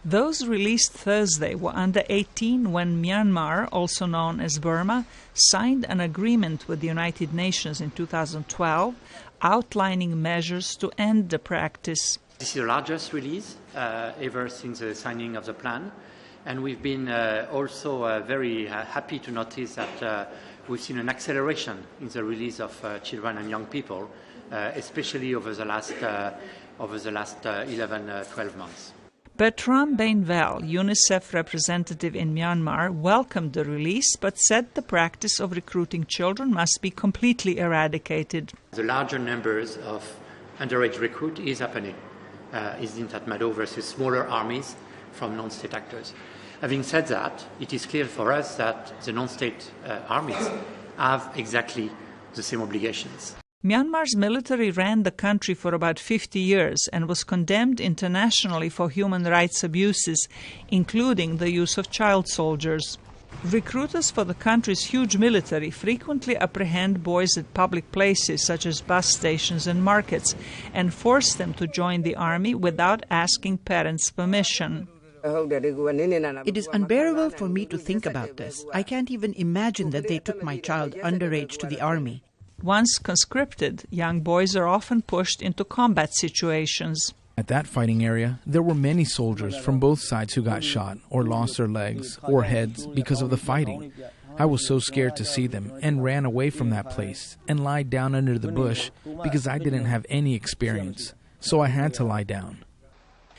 Those released Thursday were under 18 when Myanmar, also known as Burma, signed an agreement with the United Nations in 2012 outlining measures to end the practice. This is the largest release ever since the signing of the plan, and we've been also very happy to notice that we've seen an acceleration in the release of children and young people, especially over the last 11-12 months. Bertram Bainvel, UNICEF representative in Myanmar, welcomed the release but said the practice of recruiting children must be completely eradicated. The larger numbers of underage recruits is happening, is in Tatmadaw versus smaller armies from non-state actors. Having said that, it is clear for us that the non-state armies have exactly the same obligations. Myanmar's military ran the country for about 50 years and was condemned internationally for human rights abuses, including the use of child soldiers. Recruiters for the country's huge military frequently apprehend boys at public places such as bus stations and markets and force them to join the army without asking parents' permission. It is unbearable for me to think about this. I can't even imagine that they took my child underage to the army. Once conscripted, young boys are often pushed into combat situations. At that fighting area, there were many soldiers from both sides who got shot or lost their legs or heads because of the fighting. I was so scared to see them and ran away from that place and lied down under the bush because I didn't have any experience. So I had to lie down.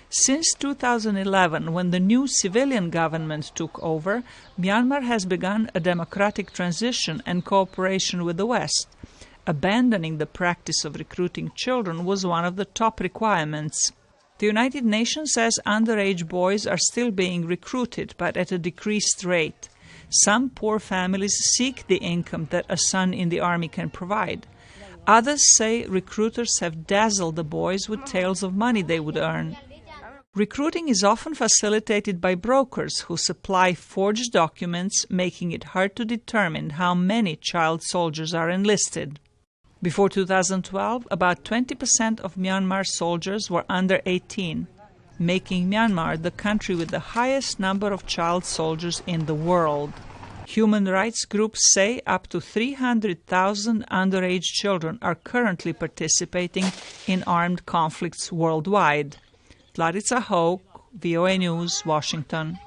Since 2011, when the new civilian government took over, Myanmar has begun a democratic transition and cooperation with the West. Abandoning the practice of recruiting children was one of the top requirements. The United Nations says underage boys are still being recruited, but at a decreased rate. Some poor families seek the income that a son in the army can provide. Others say recruiters have dazzled the boys with tales of money they would earn. Recruiting is often facilitated by brokers who supply forged documents, making it hard to determine how many child soldiers are enlisted. Before 2012, about 20% of Myanmar's soldiers were under 18, making Myanmar the country with the highest number of child soldiers in the world. Human rights groups say up to 300,000 underage children are currently participating in armed conflicts worldwide. Zlatica Hoke, VOA News, Washington.